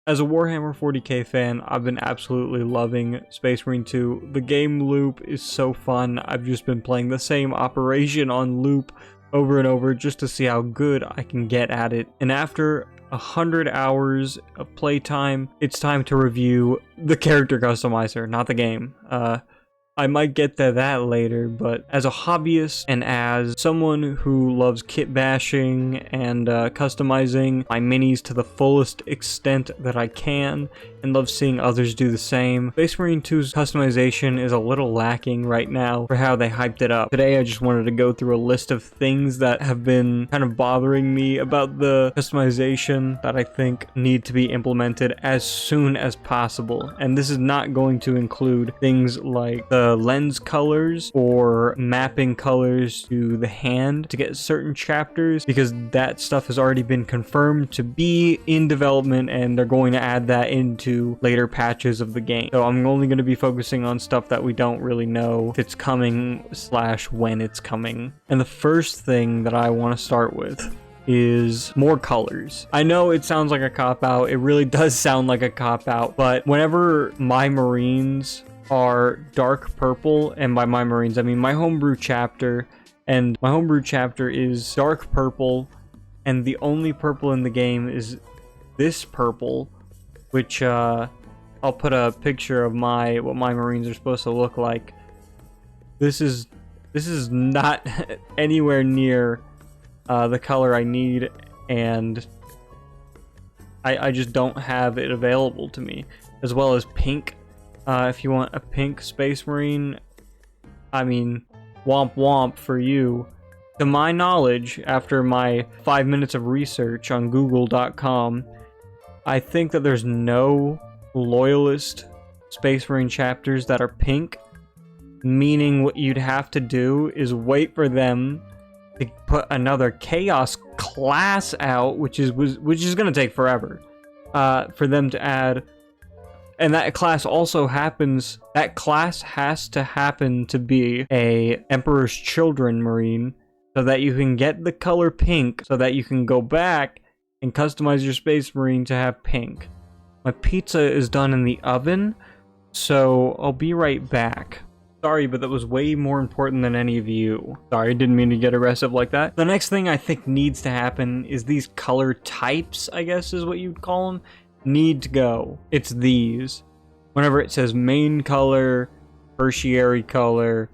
As a Warhammer 40k fan, I've been absolutely loving Space Marine 2. The game loop is so fun. I've just been playing the same operation on loop over and over just to see how good I can get at it. And after 100 hours of playtime, it's time to review the character customizer, not the game. I might get to that later, but as a hobbyist and as someone who loves kit bashing and customizing my minis to the fullest extent that I can, and love seeing others do the same, Space Marine 2's customization is a little lacking right now for how they hyped it up. Today I just wanted to go through a list of things that have been kind of bothering me about the customization that I think need to be implemented as soon as possible. And this is not going to include things like the lens colors or mapping colors to the hand to get certain chapters, because that stuff has already been confirmed to be in development and they're going to add that into later patches of the game. So I'm only going to be focusing on stuff that we don't really know if it's coming / when it's coming. And the first thing that I want to start with is more colors. I know it sounds like a cop-out, it really does sound like a cop-out, but whenever my Marines are dark purple, and by my Marines I mean my homebrew chapter, and my homebrew chapter is dark purple, and the only purple in the game is this purple, which I'll put a picture of what my Marines are supposed to look like. This is not anywhere near the color I need, and I just don't have it available to me. As well as pink. If you want a pink Space Marine, I mean, womp womp for you. To my knowledge, after my 5 minutes of research on google.com, I think that there's no Loyalist Space Marine chapters that are pink, meaning what you'd have to do is wait for them to put another Chaos class out, which is going to take forever, for them to add. And that class has to happen to be a Emperor's Children Marine, so that you can get the color pink, so that you can go back and customize your Space Marine to have pink. My pizza is done in the oven, so I'll be right back. Sorry, but that was way more important than any of you. Sorry, didn't mean to get aggressive like that. The next thing I think needs to happen is these color types, I guess is what you'd call them, need to go. It's these. Whenever it says main color, tertiary color,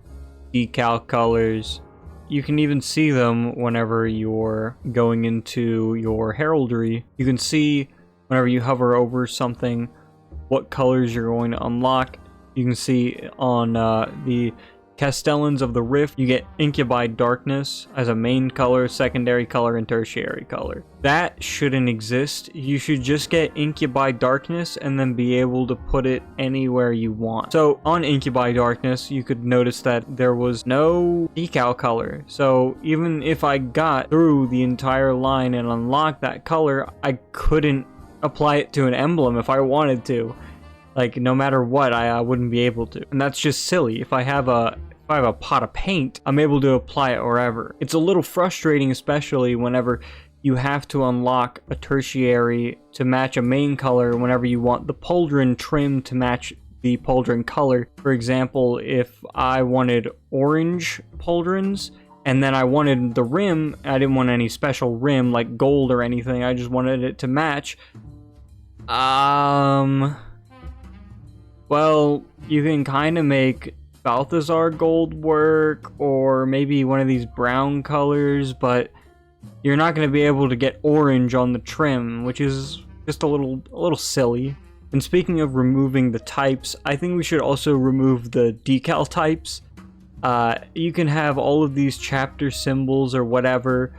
decal colors, you can even see them whenever you're going into your heraldry. You can see whenever you hover over something what colors you're going to unlock. You can see on the Castellans of the Rift, you get Incubi Darkness as a main color, secondary color, and tertiary color. That shouldn't exist. You should just get Incubi Darkness and then be able to put it anywhere you want. So on Incubi Darkness, you could notice that there was no decal color. So even if I got through the entire line and unlocked that color, I couldn't apply it to an emblem if I wanted to. Like, no matter what, I wouldn't be able to. And that's just silly. If I have a pot of paint, I'm able to apply it wherever. It's a little frustrating, especially whenever you have to unlock a tertiary to match a main color whenever you want the pauldron trim to match the pauldron color. For example, if I wanted orange pauldrons, and then I wanted the rim, I didn't want any special rim like gold or anything, I just wanted it to match. Well, you can kind of make Balthazar gold work, or maybe one of these brown colors, but you're not going to be able to get orange on the trim, which is just a little silly. And speaking of removing the types, I think we should also remove the decal types. You can have all of these chapter symbols or whatever.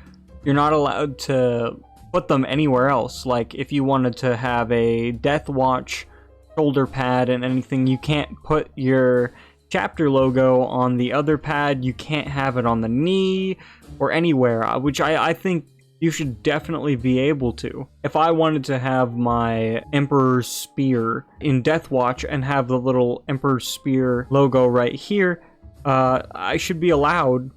You're not allowed to put them anywhere else. Like if you wanted to have a Death Watch shoulder pad and anything, you can't put your chapter logo on the other pad, you can't have it on the knee or anywhere, which I think you should definitely be able to. If I wanted to have my Emperor's Spear in Death Watch and have the little Emperor's Spear logo right here, I should be allowed.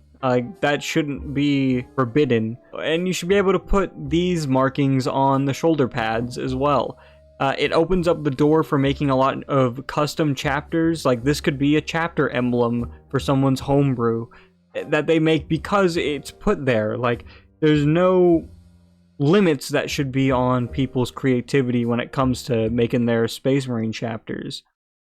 That shouldn't be forbidden. And you should be able to put these markings on the shoulder pads as well. It opens up the door for making a lot of custom chapters. Like this could be a chapter emblem for someone's homebrew that they make because it's put there. Like there's no limits that should be on people's creativity when it comes to making their Space Marine chapters.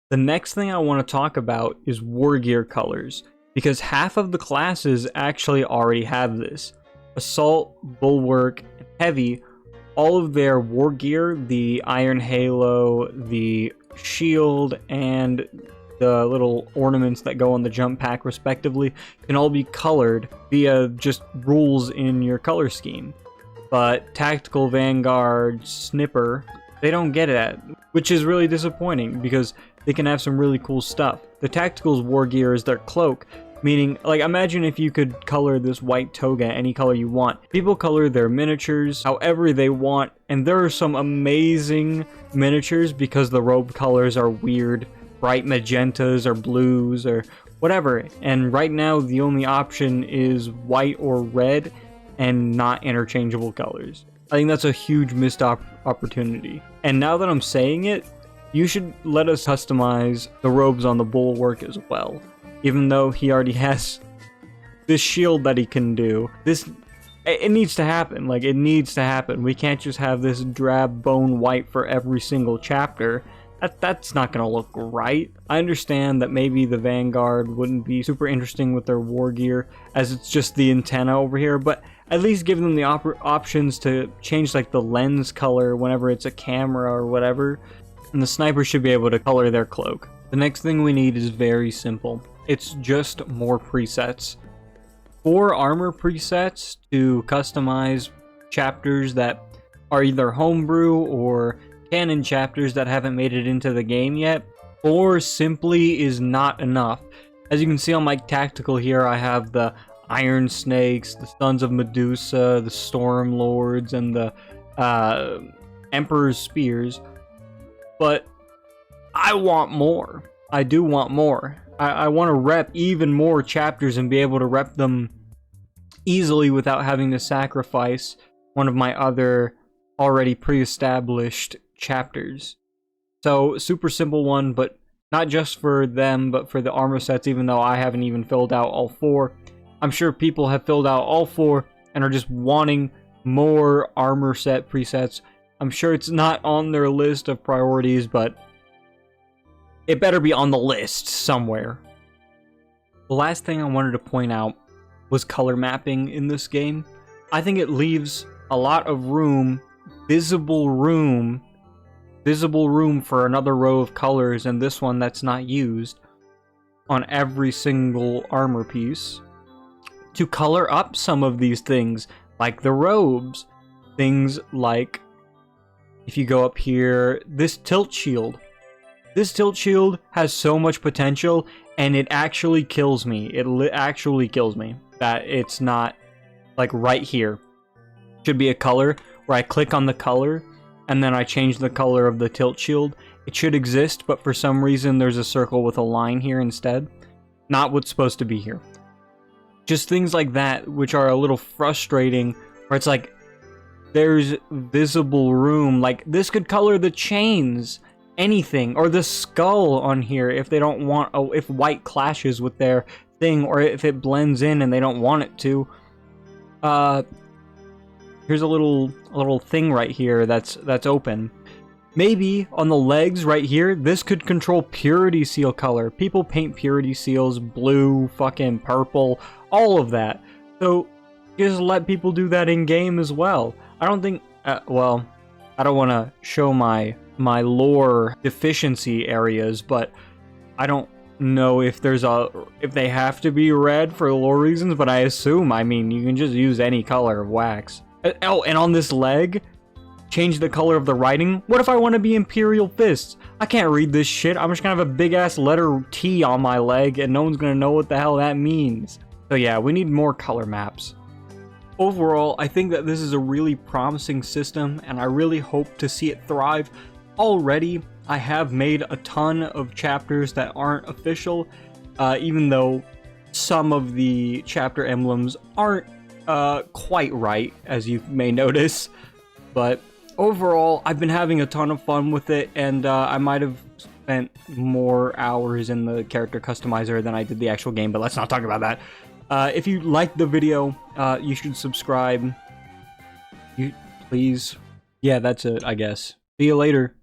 The next thing I want to talk about is Wargear Colors, because half of the classes actually already have this. Assault, Bulwark, and Heavy, all of their war gear, the Iron Halo, the shield, and the little ornaments that go on the jump pack respectively, can all be colored via just rules in your color scheme. But Tactical, Vanguard, Snipper, they don't get it, which is really disappointing because they can have some really cool stuff. The Tactical's war gear is their cloak, meaning, like, imagine if you could color this white toga any color you want. People color their miniatures however they want, and there are some amazing miniatures because the robe colors are weird, bright magentas or blues or whatever. And right now, the only option is white or red, and not interchangeable colors. I think that's a huge missed opportunity. And now that I'm saying it, you should let us customize the robes on the Bulwark as well. Even though he already has this shield that he can do. It needs to happen. Like, it needs to happen. We can't just have this drab bone white for every single chapter. That's not gonna look right. I understand that maybe the Vanguard wouldn't be super interesting with their war gear, as it's just the antenna over here, but at least give them the options to change like the lens color whenever it's a camera or whatever, and the sniper should be able to color their cloak. The next thing we need is very simple. It's just more presets. 4 armor presets to customize chapters that are either homebrew or canon chapters that haven't made it into the game yet, or simply is not enough. As you can see on my tactical here, I have the Iron Snakes, the Sons of Medusa, the Storm Lords, and the Emperor's Spears, but I want more. I do want more. I want to rep even more chapters and be able to rep them easily without having to sacrifice one of my other already pre-established chapters. So, super simple one, but not just for them, but for the armor sets, even though I haven't even filled out all 4. I'm sure people have filled out all 4 and are just wanting more armor set presets. I'm sure it's not on their list of priorities, but it better be on the list somewhere. The last thing I wanted to point out was color mapping in this game. I think it leaves a lot of room, visible room for another row of colors, and this one that's not used on every single armor piece, to color up some of these things, like the robes. Things like, if you go up here, this tilt shield. This tilt shield has so much potential, and it actually kills me. It actually kills me that it's not, like, right here. Should be a color where I click on the color, and then I change the color of the tilt shield. It should exist, but for some reason there's a circle with a line here instead. Not what's supposed to be here. Just things like that, which are a little frustrating, where it's like, there's visible room. Like, this could color the chains, anything, or the skull on here if they don't want, if white clashes with their thing, or if it blends in and they don't want it to. Here's a little thing right here that's open. Maybe on the legs right here, this could control purity seal color. People paint purity seals blue, fucking purple, all of that. So just let people do that in game as well. I don't think, well, I don't want to show my lore deficiency areas, but I don't know if if they have to be red for lore reasons, but I assume, I mean, you can just use any color of wax. Oh, and on this leg, change the color of the writing. What if I want to be Imperial Fists? I can't read this shit. I'm just gonna have a big ass letter T on my leg and no one's gonna know what the hell that means. So yeah, we need more color maps. Overall, I think that this is a really promising system and I really hope to see it thrive. Already, I have made a ton of chapters that aren't official, even though some of the chapter emblems aren't quite right, as you may notice. But overall, I've been having a ton of fun with it, and I might have spent more hours in the character customizer than I did the actual game, but let's not talk about that. If you liked the video, you should subscribe. Please. Yeah, that's it, I guess. See you later.